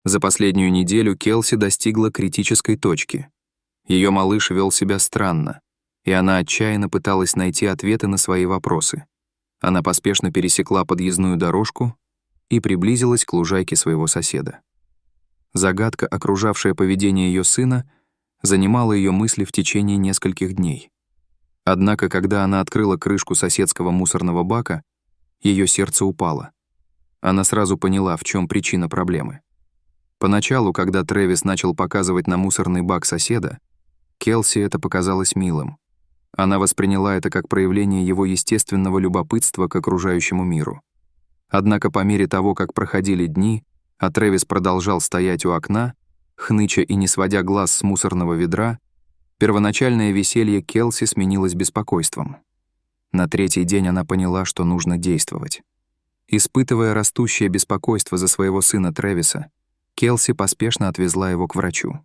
За последнюю неделю Келси достигла критической точки. Ее малыш вел себя странно, и она отчаянно пыталась найти ответы на свои вопросы. Она поспешно пересекла подъездную дорожку и приблизилась к лужайке своего соседа. Загадка, окружавшая поведение ее сына, занимала ее мысли в течение нескольких дней. Однако, когда она открыла крышку соседского мусорного бака, ее сердце упало. Она сразу поняла, в чем причина проблемы. Поначалу, когда Трэвис начал показывать на мусорный бак соседа, Келси это показалось милым. Она восприняла это как проявление его естественного любопытства к окружающему миру. Однако по мере того, как проходили дни, а Трэвис продолжал стоять у окна, хныча и не сводя глаз с мусорного ведра, первоначальное веселье Келси сменилось беспокойством. На третий день она поняла, что нужно действовать. Испытывая растущее беспокойство за своего сына Трэвиса, Келси поспешно отвезла его к врачу.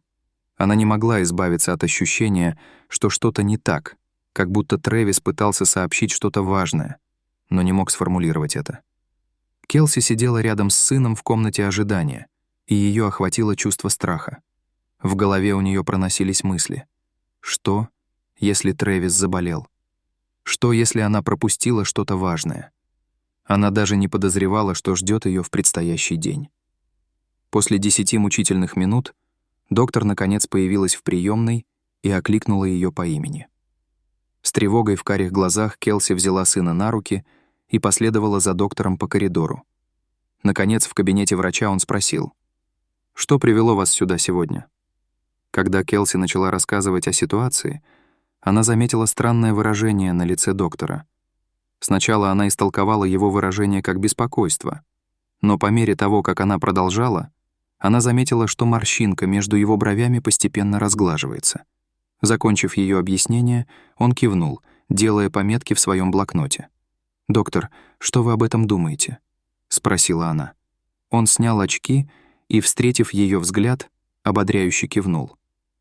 Она не могла избавиться от ощущения, что что-то не так, как будто Трэвис пытался сообщить что-то важное, но не мог сформулировать это. Келси сидела рядом с сыном в комнате ожидания, и ее охватило чувство страха. В голове у нее проносились мысли. Что, если Трэвис заболел? Что, если она пропустила что-то важное? Она даже не подозревала, что ждет ее в предстоящий день. После 10 мучительных минут доктор наконец появилась в приемной и окликнула ее по имени. С тревогой в карих глазах Келси взяла сына на руки и последовала за доктором по коридору. Наконец, в кабинете врача он спросил: «Что привело вас сюда сегодня?» Когда Келси начала рассказывать о ситуации, она заметила странное выражение на лице доктора. Сначала она истолковала его выражение как беспокойство, но по мере того, как она продолжала, она заметила, что морщинка между его бровями постепенно разглаживается. Закончив ее объяснение, он кивнул, делая пометки в своем блокноте. «Доктор, что вы об этом думаете?» — спросила она. Он снял очки и, встретив ее взгляд, ободряюще кивнул.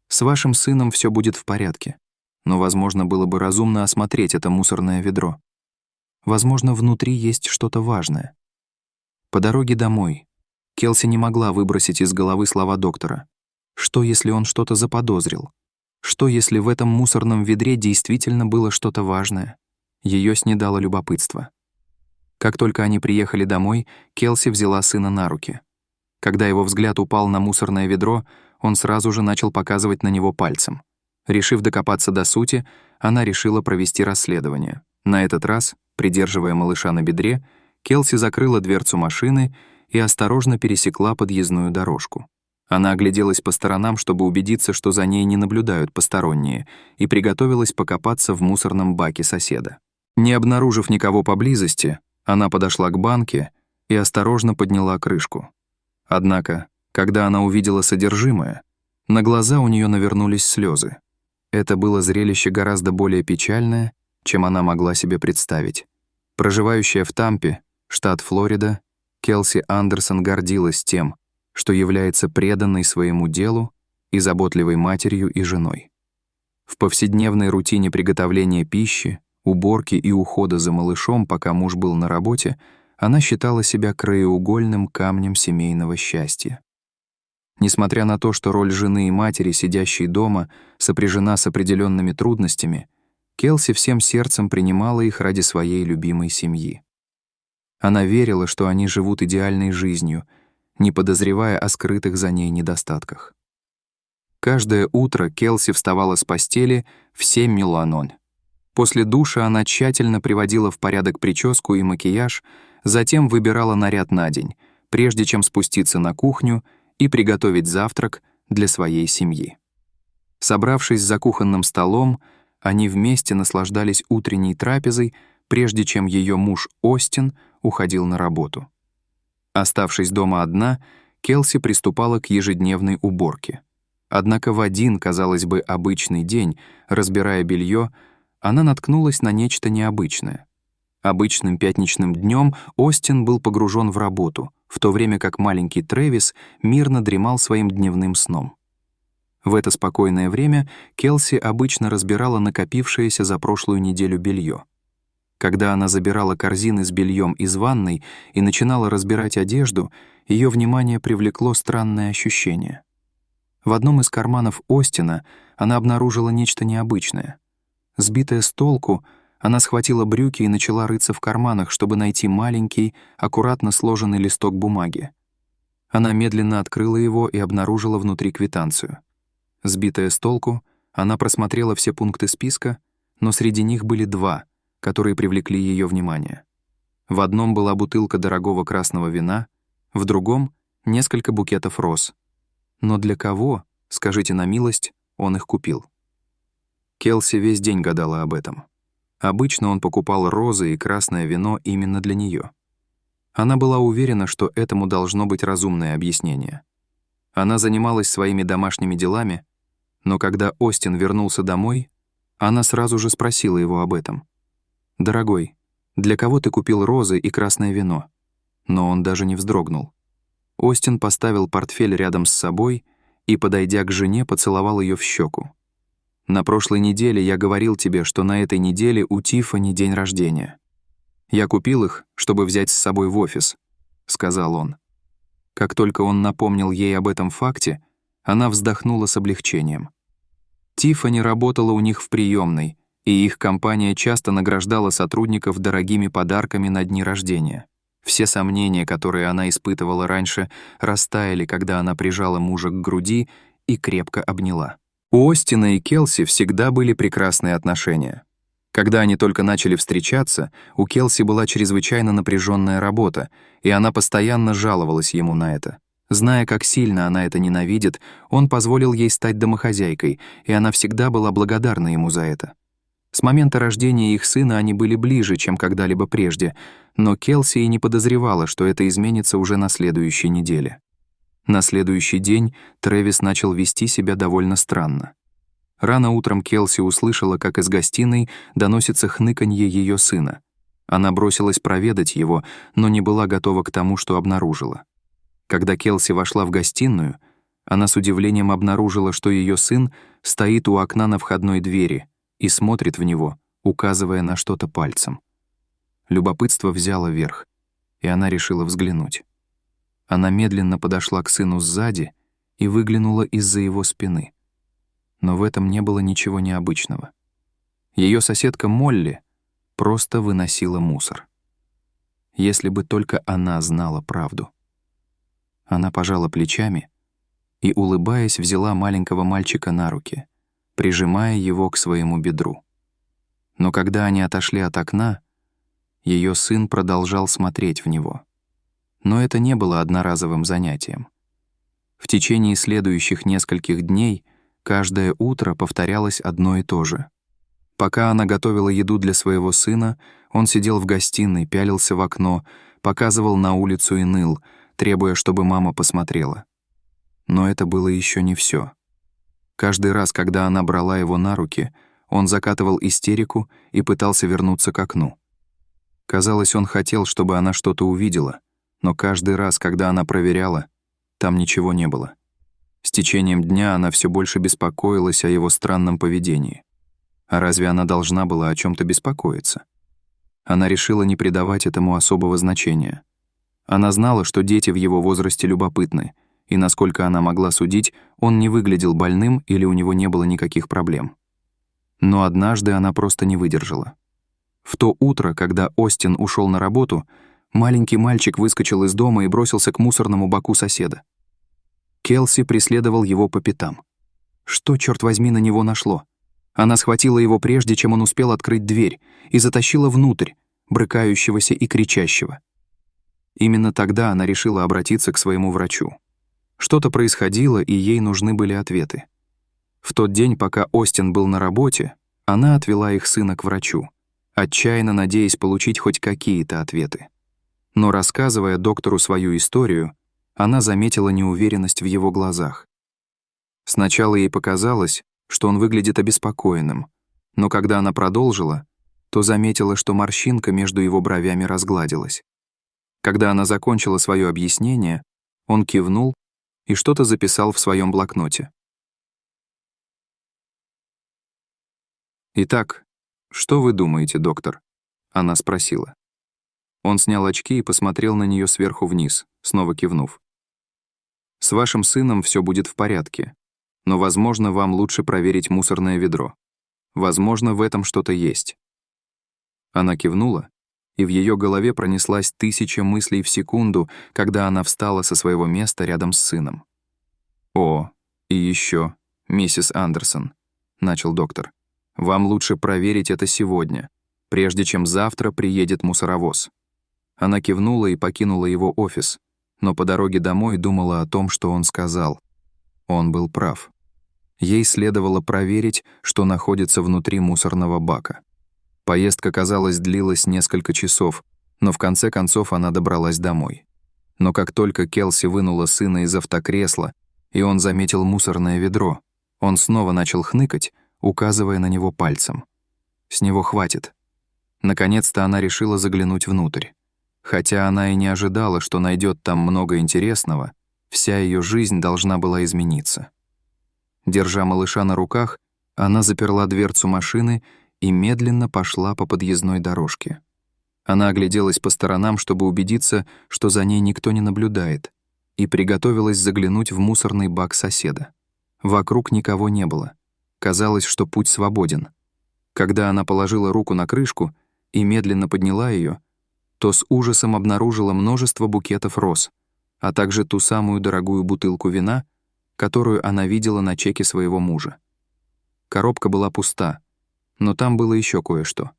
«С вашим сыном все будет в порядке, но, возможно, было бы разумно осмотреть это мусорное ведро. Возможно, внутри есть что-то важное». По дороге домой Келси не могла выбросить из головы слова доктора. Что, если он что-то заподозрил? Что, если в этом мусорном ведре действительно было что-то важное? Ее снедало любопытство. Как только они приехали домой, Келси взяла сына на руки. Когда его взгляд упал на мусорное ведро, он сразу же начал показывать на него пальцем. Решив докопаться до сути, она решила провести расследование. На этот раз, придерживая малыша на бедре, Келси закрыла дверцу машины и осторожно пересекла подъездную дорожку. Она огляделась по сторонам, чтобы убедиться, что за ней не наблюдают посторонние, и приготовилась покопаться в мусорном баке соседа. Не обнаружив никого поблизости, она подошла к банке и осторожно подняла крышку. Однако, когда она увидела содержимое, на глаза у нее навернулись слезы. Это было зрелище гораздо более печальное, чем она могла себе представить. Проживающая в Тампе, штат Флорида, Келси Андерсон гордилась тем, что является преданной своему делу и заботливой матерью и женой. В повседневной рутине приготовления пищи, уборки и ухода за малышом, пока муж был на работе, она считала себя краеугольным камнем семейного счастья. Несмотря на то, что роль жены и матери, сидящей дома, сопряжена с определенными трудностями, Келси всем сердцем принимала их ради своей любимой семьи. Она верила, что они живут идеальной жизнью, не подозревая о скрытых за ней недостатках. Каждое утро Келси вставала с постели в 7:00. После душа она тщательно приводила в порядок прическу и макияж, затем выбирала наряд на день, прежде чем спуститься на кухню и приготовить завтрак для своей семьи. Собравшись за кухонным столом, они вместе наслаждались утренней трапезой, прежде чем ее муж Остин уходил на работу. Оставшись дома одна, Келси приступала к ежедневной уборке. Однако в один, казалось бы, обычный день, разбирая белье, она наткнулась на нечто необычное. Обычным пятничным днем Остин был погружен в работу, в то время как маленький Трэвис мирно дремал своим дневным сном. В это спокойное время Келси обычно разбирала накопившееся за прошлую неделю белье. Когда она забирала корзины с бельем из ванной и начинала разбирать одежду, ее внимание привлекло странное ощущение. В одном из карманов Остина она обнаружила нечто необычное. Сбитая с толку, она схватила брюки и начала рыться в карманах, чтобы найти маленький, аккуратно сложенный листок бумаги. Она медленно открыла его и обнаружила внутри квитанцию. Сбитая с толку, она просмотрела все пункты списка, но среди них были два, которые привлекли ее внимание. В одном была бутылка дорогого красного вина, в другом — несколько букетов роз. Но для кого, скажите на милость, он их купил? Келси весь день гадала об этом. Обычно он покупал розы и красное вино именно для нее. Она была уверена, что этому должно быть разумное объяснение. Она занималась своими домашними делами, но когда Остин вернулся домой, она сразу же спросила его об этом. «Дорогой, для кого ты купил розы и красное вино?» Но он даже не вздрогнул. Остин поставил портфель рядом с собой и, подойдя к жене, поцеловал ее в щеку. «На прошлой неделе я говорил тебе, что на этой неделе у Тиффани день рождения. Я купил их, чтобы взять с собой в офис», — сказал он. Как только он напомнил ей об этом факте, она вздохнула с облегчением. Тиффани работала у них в приемной, и их компания часто награждала сотрудников дорогими подарками на дни рождения. Все сомнения, которые она испытывала раньше, растаяли, когда она прижала мужа к груди и крепко обняла. У Остина и Келси всегда были прекрасные отношения. Когда они только начали встречаться, у Келси была чрезвычайно напряженная работа, и она постоянно жаловалась ему на это. Зная, как сильно она это ненавидит, он позволил ей стать домохозяйкой, и она всегда была благодарна ему за это. С момента рождения их сына они были ближе, чем когда-либо прежде, но Келси и не подозревала, что это изменится уже на следующей неделе. На следующий день Трэвис начал вести себя довольно странно. Рано утром Келси услышала, как из гостиной доносится хныканье ее сына. Она бросилась проведать его, но не была готова к тому, что обнаружила. Когда Келси вошла в гостиную, она с удивлением обнаружила, что ее сын стоит у окна на входной двери и смотрит в него, указывая на что-то пальцем. Любопытство взяло верх, и она решила взглянуть. Она медленно подошла к сыну сзади и выглянула из-за его спины. Но в этом не было ничего необычного. Ее соседка Молли просто выносила мусор. Если бы только она знала правду. Она пожала плечами и, улыбаясь, взяла маленького мальчика на руки, прижимая его к своему бедру. Но когда они отошли от окна, ее сын продолжал смотреть в него. Но это не было одноразовым занятием. В течение следующих нескольких дней каждое утро повторялось одно и то же. Пока она готовила еду для своего сына, он сидел в гостиной, пялился в окно, показывал на улицу и ныл, требуя, чтобы мама посмотрела. Но это было еще не все. Каждый раз, когда она брала его на руки, он закатывал истерику и пытался вернуться к окну. Казалось, он хотел, чтобы она что-то увидела, но каждый раз, когда она проверяла, там ничего не было. С течением дня она все больше беспокоилась о его странном поведении. А разве она должна была о чем-то беспокоиться? Она решила не придавать этому особого значения. Она знала, что дети в его возрасте любопытны, и, насколько она могла судить, он не выглядел больным или у него не было никаких проблем. Но однажды она просто не выдержала. В то утро, когда Остин ушел на работу, маленький мальчик выскочил из дома и бросился к мусорному баку соседа. Келси преследовал его по пятам. Что, черт возьми, на него нашло? Она схватила его прежде, чем он успел открыть дверь, и затащила внутрь, брыкающегося и кричащего. Именно тогда она решила обратиться к своему врачу. Что-то происходило, и ей нужны были ответы. В тот день, пока Остин был на работе, она отвела их сына к врачу, отчаянно надеясь получить хоть какие-то ответы. Но, рассказывая доктору свою историю, она заметила неуверенность в его глазах. Сначала ей показалось, что он выглядит обеспокоенным, но когда она продолжила, то заметила, что морщинка между его бровями разгладилась. Когда она закончила свое объяснение, он кивнул и что-то записал в своем блокноте. «Итак, что вы думаете, доктор?» — она спросила. Он снял очки и посмотрел на нее сверху вниз, снова кивнув. «С вашим сыном все будет в порядке, но, возможно, вам лучше проверить мусорное ведро. Возможно, в этом что-то есть». Она кивнула, и в ее голове пронеслась 1000 мыслей в секунду, когда она встала со своего места рядом с сыном. «О, и еще, миссис Андерсон», — начал доктор, «вам лучше проверить это сегодня, прежде чем завтра приедет мусоровоз». Она кивнула и покинула его офис, но по дороге домой думала о том, что он сказал. Он был прав. Ей следовало проверить, что находится внутри мусорного бака. Поездка, казалось, длилась несколько часов, но в конце концов она добралась домой. Но как только Келси вынула сына из автокресла, и он заметил мусорное ведро, он снова начал хныкать, указывая на него пальцем. С него хватит. Наконец-то она решила заглянуть внутрь. Хотя она и не ожидала, что найдет там много интересного, вся ее жизнь должна была измениться. Держа малыша на руках, она заперла дверцу машины и медленно пошла по подъездной дорожке. Она огляделась по сторонам, чтобы убедиться, что за ней никто не наблюдает, и приготовилась заглянуть в мусорный бак соседа. Вокруг никого не было. Казалось, что путь свободен. Когда она положила руку на крышку и медленно подняла ее, то с ужасом обнаружила множество букетов роз, а также ту самую дорогую бутылку вина, которую она видела на чеке своего мужа. Коробка была пуста, но там было еще кое-что.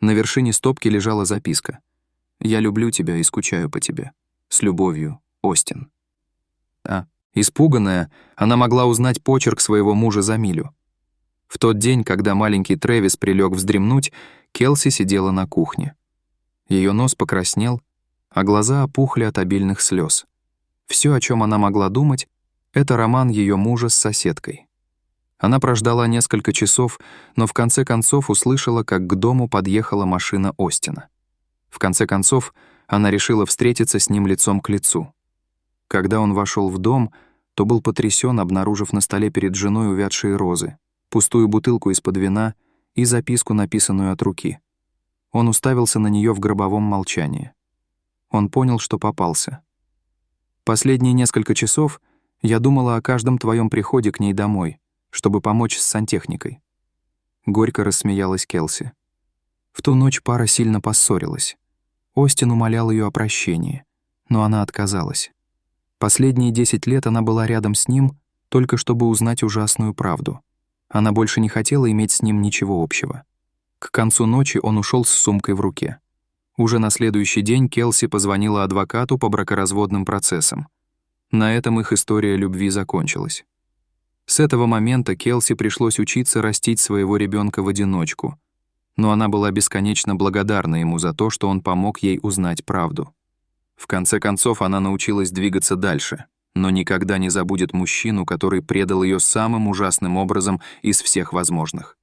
На вершине стопки лежала записка: «Я люблю тебя и скучаю по тебе. С любовью, Остин». Испуганная, она могла узнать почерк своего мужа за милю. В тот день, когда маленький Трэвис прилег вздремнуть, Келси сидела на кухне. Ее нос покраснел, а глаза опухли от обильных слез. Все, о чем она могла думать, это роман ее мужа с соседкой. Она прождала несколько часов, но в конце концов услышала, как к дому подъехала машина Остина. В конце концов, она решила встретиться с ним лицом к лицу. Когда он вошел в дом, то был потрясен, обнаружив на столе перед женой увядшие розы, пустую бутылку из-под вина и записку, написанную от руки. Он уставился на нее в гробовом молчании. Он понял, что попался. «Последние несколько часов я думала о каждом твоем приходе к ней домой, чтобы помочь с сантехникой». Горько рассмеялась Келси. В ту ночь пара сильно поссорилась. Остин умолял ее о прощении, но она отказалась. Последние 10 лет она была рядом с ним, только чтобы узнать ужасную правду. Она больше не хотела иметь с ним ничего общего. К концу ночи он ушел с сумкой в руке. Уже на следующий день Келси позвонила адвокату по бракоразводным процессам. На этом их история любви закончилась. С этого момента Келси пришлось учиться растить своего ребенка в одиночку, но она была бесконечно благодарна ему за то, что он помог ей узнать правду. В конце концов, она научилась двигаться дальше, но никогда не забудет мужчину, который предал ее самым ужасным образом из всех возможных.